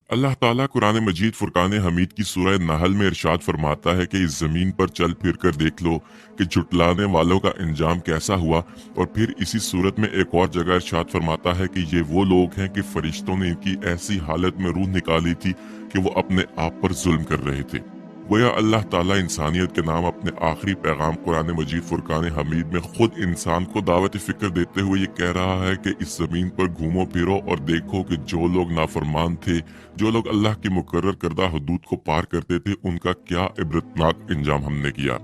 अल्लाह ताला कुरान मजीद फुरकान हमीद की सूरह नहल में इरशाद फरमाता है कि इस ज़मीन पर चल फिर कर देख लो कि झुटलाने वालों का अंजाम कैसा हुआ। और फिर इसी सूरत में एक और जगह इरशाद फरमाता है कि ये वो लोग हैं कि फरिश्तों ने इनकी ऐसी हालत में रूह निकाली थी कि वो अपने आप पर जुल्म कर रहे थे। गोया अल्लाह ताला इंसानियत के नाम अपने आखिरी पैगाम कुरान मजीद फुरकान हमीद में खुद इंसान को दावत फिक्र देते हुए ये कह रहा है कि इस जमीन पर घूमो फिरो और देखो कि जो लोग नाफरमान थे, जो लोग अल्लाह की मुकर्रर करदा हदूद को पार करते थे, उनका क्या इबरतनाक इंजाम हमने किया।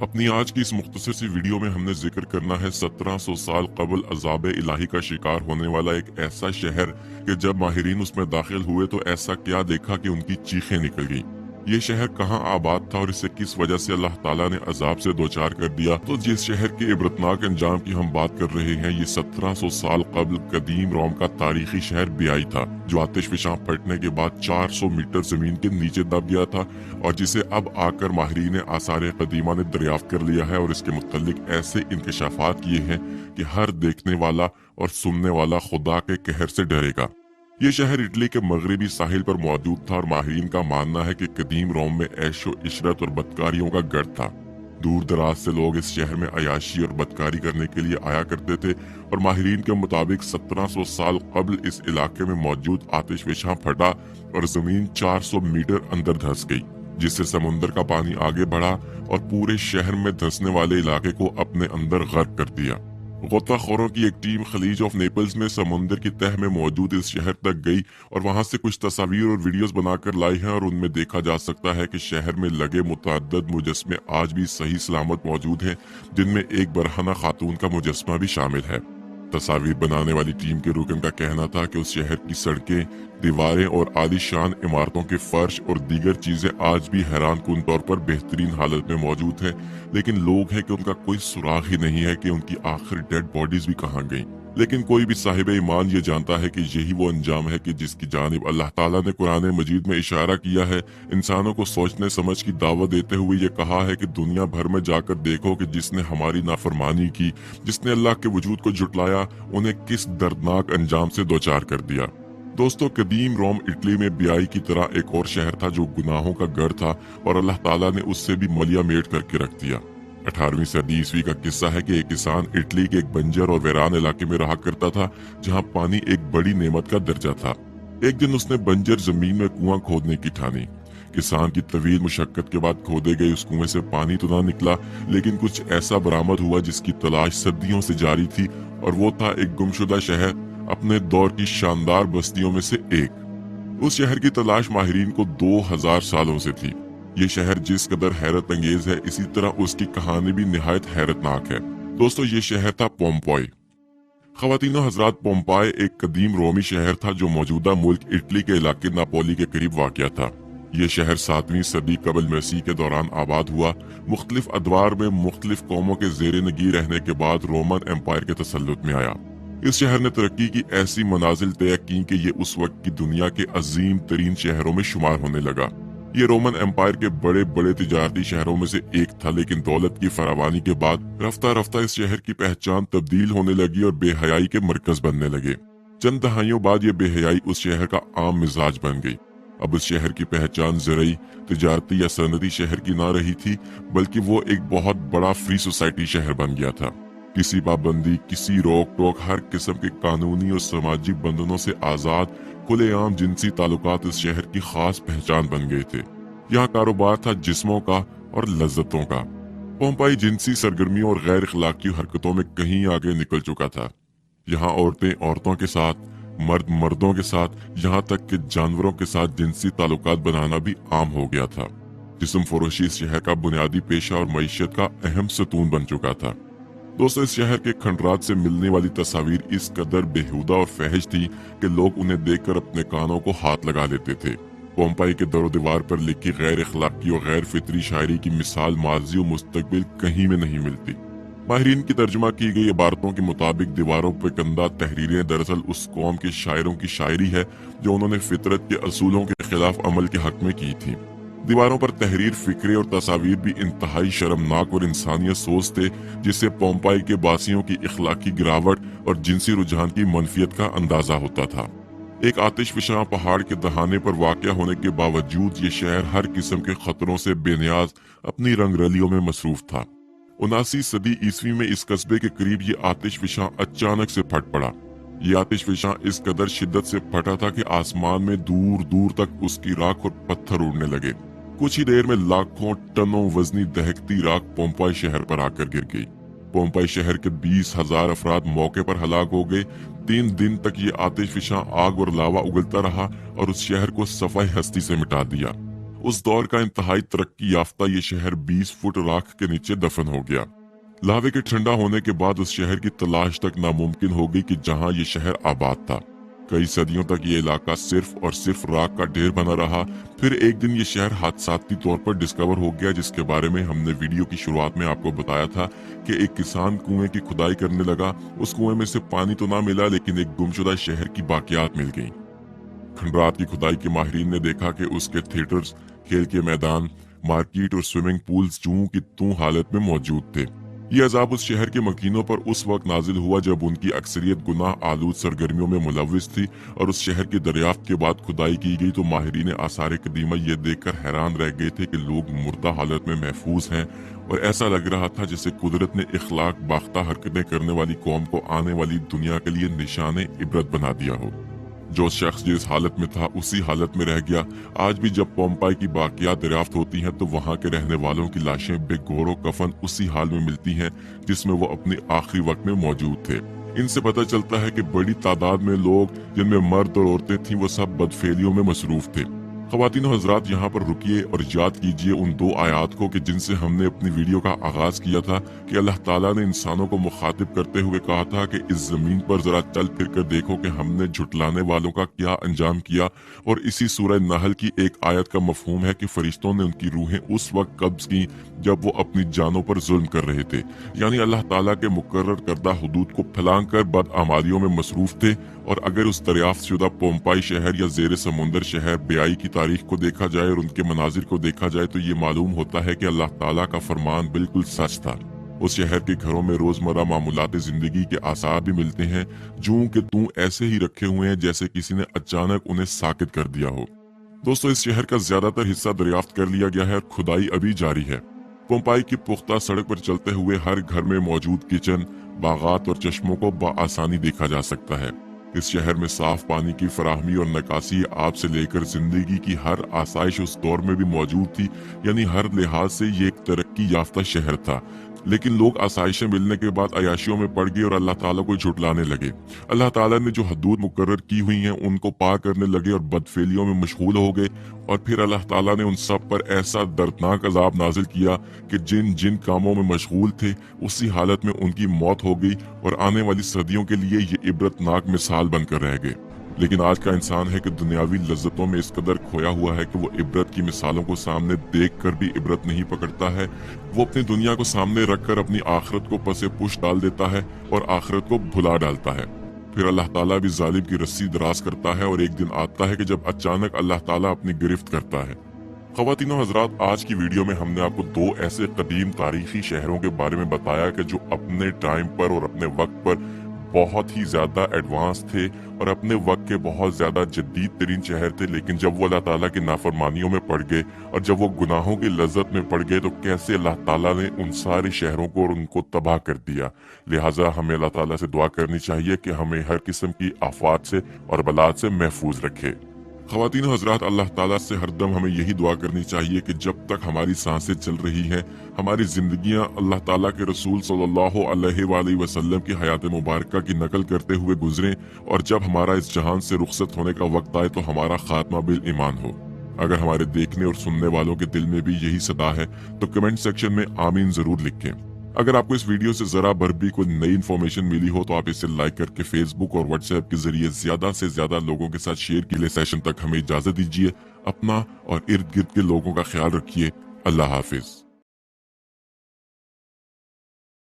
अपनी आज की इस मुख्तसर सी वीडियो में हमने जिक्र करना है 1700 साल कबल अजाब इलाही का शिकार होने वाला एक ऐसा शहर कि जब माहिरीन उसमें दाखिल हुए तो ऐसा क्या देखा कि उनकी चीखें निकल गई। ये शहर कहाँ आबाद था और इसे किस वजह से अल्लाह ताला ने अजाब से दो चार कर दिया। तो जिस शहर के इबरतनाक अंजाम की हम बात कर रहे हैं, ये 1700 साल कबल कदीम रोम का तारीखी शहर बियाई था, जो आतिश फिशां फटने के बाद 400 मीटर जमीन के नीचे दब गया था और जिसे अब आकर माहिरीन आसार कदीमा ने दरियाफ्त कर लिया है और इसके मुतल्लिक ऐसे इंकशाफात किए हैं कि हर देखने वाला और सुनने वाला खुदा के कहर से डरेगा। ये शहर इटली के मगरबी साहिल पर मौजूद था और माहिरीन का मानना है कि कदीम रोम में ऐशो इशरत और बदकारियों का गढ़ था। दूर दराज से लोग इस शहर में अयाशी और बदकारी करने के लिए आया करते थे और माहिरीन के मुताबिक 1700 साल कबल इस इलाके में मौजूद आतिशफशां फटा और जमीन 400 मीटर अंदर धंस गई, जिससे समुंदर का पानी आगे बढ़ा और पूरे शहर में धंसने वाले इलाके को अपने अंदर गर्क कर दिया। गोताखोरों की एक टीम खलीज ऑफ नेपल्स में समुंदर की तह में मौजूद इस शहर तक गई और वहां से कुछ तस्वीर और वीडियोस बनाकर लाई हैं और उनमें देखा जा सकता है कि शहर में लगे मुतअद्दिद मुजस्मे आज भी सही सलामत मौजूद हैं, जिनमें एक बरहना खातून का मुजस्मा भी शामिल है। तस्वीर बनाने वाली टीम के रुकन का कहना था कि उस शहर की सड़कें, दीवारें और आलीशान इमारतों के फर्श और दीगर चीजें आज भी हैरान कुन तौर पर बेहतरीन हालत में मौजूद हैं, लेकिन लोग हैं कि उनका कोई सुराग ही नहीं है कि उनकी आखिर डेड बॉडीज भी कहाँ गईं। लेकिन कोई भी साहिब ईमान ये जानता है कि यही वो अंजाम है कि जिसकी जानिब अल्लाह ताला ने कुरान मजीद में इशारा किया है, इंसानों को सोचने समझ की दावत देते हुए ये कहा है कि दुनिया भर में जाकर देखो कि जिसने हमारी नाफरमानी की, जिसने अल्लाह के वजूद को जुटलाया, उन्हें किस दर्दनाक अंजाम से दो चार कर दिया। दोस्तों, कदीम रोम इटली में बियाई की तरह एक और शहर था जो गुनाहों का गढ़ था और अल्लाह ताला ने उससे भी मलिया मेट करके रख दिया। 18वीं सदी ईस्वी का किस्सा है कि एक किसान इटली के एक बंजर और वीरान इलाके में रहा करता था, जहां पानी एक बड़ी नेमत का दर्जा था। एक दिन उसने बंजर जमीन में कुआं खोदने की ठानी। किसान की तवील मुशक्कत के बाद खोदे गए उस कुएं से पानी तो ना निकला, लेकिन कुछ ऐसा बरामद हुआ जिसकी तलाश सदियों से जारी थी, और वो था एक गुमशुदा शहर, अपने दौर की शानदार बस्तियों में से एक। उस शहर की तलाश माहिरीन को 2000 सालों से थी। ये शहर जिस कदर हैरत अंगेज है, इसी तरह उसकी कहानी भी निहायत हैरतनाक है। दोस्तों, ये शहर था पोम्पेई। ख़वातीनो हजरात, पोम्पेई एक कदीम रोमी शहर था जो मौजूदा मुल्क इटली के इलाके नापोली के करीब वाक़या था। ये शहर 7वीं सदी कबल मसीह के दौरान आबाद हुआ। मुख्तलिफ अदवार में मुख्तलिफ कौमों के जेर नगी रहने के बाद रोमन एम्पायर के तसल्लुत में आया। इस शहर ने तरक्की की ऐसी मनाजिल तय की कि ये उस वक्त की दुनिया के अजीम तरीन शहरों में शुमार होने लगा। ये रोमन एम्पायर के बड़े बड़े तिजारती शहरों में से एक था, लेकिन दौलत की फरावानी के बाद रफ्ता रफ्ता इस शहर की पहचान तब्दील होने लगी और बेहयाई के मरकज बनने लगे। चंद दहाइयों बाद ये बेहयाई उस शहर का आम मिजाज बन गई। अब उस शहर की पहचान ज़रई, तिजारती या सनती शहर की ना रही थी, बल्कि वो एक बहुत बड़ा फ्री सोसाइटी शहर बन गया था। किसी पाबंदी, किसी रोक टोक, हर किस्म के कानूनी और समाजी बंधनों से आजाद खुलेआम जिनसी ताल्लुकात इस शहर की खास पहचान बन गए थे। यहाँ कारोबार था जिस्मों का और लज्जतों का। पोम्पेई जिनसी सरगर्मियों और गैर इखलाकी हरकतों में कहीं आगे निकल चुका था। यहाँ औरतें औरतों के साथ, मर्द मर्दों के साथ, यहाँ तक कि जानवरों के साथ जिनसी ताल्लुकात बनाना भी आम हो गया था। जिस्म फरोशी इस शहर का बुनियादी पेशा और मईशत का अहम सतून बन चुका था। दोस्तों, इस शहर के खंडरात से मिलने वाली तस्वीर इस कदर बेहुदा और फहश थी कि लोग उन्हें देखकर अपने कानों को हाथ लगा लेते थे। पोम्पेई के दरो दीवार पर लिखी गैर इखलाकी और गैर फितरी शायरी की मिसाल माजी और मुस्तकबिल कहीं में नहीं मिलती। माहिरीन की तर्जुमा की गई इबारतों के मुताबिक दीवारों पर कंदा तहरीरें दरअसल उस कौम के शायरों की शायरी है जो उन्होंने फितरत के असूलों के खिलाफ अमल के हक में की थी। दीवारों पर तहरीर, फिक्रे और तस्वीर भी इंतहाई शर्मनाक और इंसानियत सोच थे, जिससे पोम्पेई के बासियों की इखलाकी गिरावट और जिनसी रुझान की मनफियत का अंदाजा होता था। एक आतिशफशां पहाड़ के दहाने पर वाक़या होने के बावजूद ये शहर हर किस्म के खतरों से बेनियाज अपनी रंगरलियों में मसरूफ था। 79 सदी ईस्वी में इस कस्बे के करीब ये आतिशफशां अचानक से फट पड़ा। ये आतिशफशां इस कदर शिद्दत से फटा था कि आसमान में दूर दूर तक उसकी राख और पत्थर उड़ने लगे। कुछ ही देर में लाखों टनों वजनी दहकती राख पोम्पेई शहर पर आकर गिर गई। पोम्पेई शहर के 20,000 अफराद मौके पर हलाक हो गए। 3 दिन तक ये आतिशफशां आग और लावा उगलता रहा और उस शहर को सफाई हस्ती से मिटा दिया। उस दौर का इंतहाई तरक्की याफ्ता ये शहर 20 फुट राख के नीचे दफन हो गया। लावे के ठंडा होने के बाद उस शहर की तलाश तक नामुमकिन हो गई कि जहां ये शहर आबाद था। कई सदियों तक ये इलाका सिर्फ और सिर्फ राख का ढेर बना रहा। फिर एक दिन ये शहर हादसाती तौर पर डिस्कवर हो गया, जिसके बारे में हमने वीडियो की शुरुआत में आपको बताया था कि एक किसान कुएं की खुदाई करने लगा। उस कुएं में से पानी तो ना मिला, लेकिन एक गुमशुदा शहर की बाकियात मिल गई। खंडरात की खुदाई के माहिरीन ने देखा कि उसके थिएटर्स, खेल के मैदान, मार्केट और स्विमिंग पूल्स जूं की तूं हालत में मौजूद थे। ये अजाब उस शहर के मकीनों पर उस वक्त नाजिल हुआ जब उनकी अक्सरियत गुनाह आलूद सरगर्मियों में मुलविस थी और उस शहर की दरियाफ्त के बाद खुदाई की गई तो माहिरीन आसार कदीमा ये देखकर हैरान रह गए थे कि लोग मुर्दा हालत में महफूज हैं और ऐसा लग रहा था जैसे कुदरत ने इखलाक बाख्ता हरकतें करने वाली कौम को आने वाली दुनिया के लिए निशाने इबरत बना दिया हो। जो शख्स जिस हालत में था उसी हालत में रह गया। आज भी जब पोम्पेई की बाकियात दरियाफ्त होती हैं तो वहां के रहने वालों की लाशें बेगौरो कफन उसी हाल में मिलती हैं जिसमें वो अपने आखिरी वक्त में मौजूद थे। इनसे पता चलता है कि बड़ी तादाद में लोग, जिनमें मर्द और औरतें थीं, वो सब बदफेलियों में मसरूफ थे। ख्वातीन और हजरात, यहाँ पर रुकिए और याद कीजिए उन 2 आयात को कि जिनसे हमने अपनी वीडियो का आगाज किया था कि अल्लाह ताला ने इंसानों को मुखातिब करते हुए कहा था कि इस जमीन पर जरा चल फिर कर देखो कि हमने झुटलाने वालों का क्या अंजाम किया। और इसी सूरह नहल की एक आयत का मफहूम है कि फरिश्तों ने उनकी रूहें उस वक्त कब्ज की जब वो अपनी जानों पर जुल्म कर रहे थे, यानी अल्लाह ताला के मुकर्रर करदा हुदूद को फलांग कर बदअमालियों में मसरूफ थे। और अगर उस दरियाफ्त शुदा पोम्पेई शहर या जेर समुंदर शहर बियाई की तारीख को देखा जाए और उनके मनाजिर को देखा जाए तो ये मालूम होता है कि अल्लाह ताला का फरमान बिल्कुल सच था। उस शहर के घरों में रोजमर्रा मामूलात जिंदगी के आसार भी मिलते हैं, जूं के तूं ऐसे ही रखे हुए हैं जैसे किसी ने अचानक उन्हें साकित कर दिया हो। दोस्तों, इस शहर का ज्यादातर हिस्सा दरियाफ्त कर लिया गया है और खुदाई अभी जारी है। पोम्पेई की पुख्ता सड़क पर चलते हुए हर घर में मौजूद किचन, बागात और चश्मों को बआसानी देखा जा सकता है। इस शहर में साफ पानी की फराहमी और निकासी आब से लेकर जिंदगी की हर आसाइश उस दौर में भी मौजूद थी, यानी हर लिहाज से ये एक तरक्की याफ्ता शहर था। लेकिन लोग आसाइशें मिलने के बाद अयाशियों में पड़ गए और अल्लाह ताला को झुटलाने लगे। अल्लाह ताला ने जो हदूद मुकर्रर की हुई हैं उनको पार करने लगे और बदफेलियों में मशगूल हो गए। और फिर अल्लाह ताला ने उन सब पर ऐसा दर्दनाक अजाब नाजिल किया कि जिन जिन कामों में मशगूल थे उसी हालत में उनकी मौत हो गई और आने वाली सदियों के लिए ये इबरतनाक मिसाल बनकर रह गए। लेकिन आज का इंसान है कि दुनियावी लज्जतों में इस कदर खोया हुआ है कि वो इबरत की मिसालों को सामने देख कर भी इबरत नहीं पकड़ता है। वो अपनी दुनिया को सामने रखकर अपनी आखिरत को पसे पुश डाल देता है और आखिरत को भुला डालता है। फिर अल्लाह ताला भी जालिम की रस्सी दराज करता है और एक दिन आता है कि जब अचानक अल्लाह ताला अपनी गिरफ्त करता है। ख्वातीनो हजरात, आज की वीडियो में हमने आपको 2 ऐसे कदीम तारीखी शहरों के बारे में बताया कि जो अपने टाइम पर और अपने वक्त पर बहुत ही ज्यादा एडवांस थे और अपने वक्त के बहुत ज्यादा जदीद तरीन शहर थे। लेकिन जब वो अल्लाह ताला की नाफरमानियों में पड़ गए और जब वो गुनाहों की लज्जत में पड़ गए तो कैसे अल्लाह ताला ने उन सारे शहरों को और उनको तबाह कर दिया। लिहाजा हमें अल्लाह ताला से दुआ करनी चाहिए कि हमें हर किस्म की आफात से और बलात से महफूज रखे। ख्वातीन हजरात, अल्लाह ताला से हरदम हमें यही दुआ करनी चाहिए कि जब तक हमारी सांसें चल रही हैं, हमारी जिंदगियां अल्लाह ताला के रसूल सल्लल्लाहु अलैहि वसल्लम की हयात मुबारका की नकल करते हुए गुजरें और जब हमारा इस जहान से रुखसत होने का वक्त आए तो हमारा खात्मा बिल ईमान हो। अगर हमारे देखने और सुनने वालों के दिल में भी यही सदा है तो कमेंट सेक्शन में आमीन जरूर लिखें। अगर आपको इस वीडियो से जरा भर भी कोई नई इन्फॉर्मेशन मिली हो तो आप इसे लाइक करके फेसबुक और व्हाट्सएप के जरिए ज्यादा से ज्यादा लोगों के साथ शेयर कीजिए। सेशन तक हमें इजाजत दीजिए। अपना और इर्द गिर्द के लोगों का ख्याल रखिए। अल्लाह हाफिज।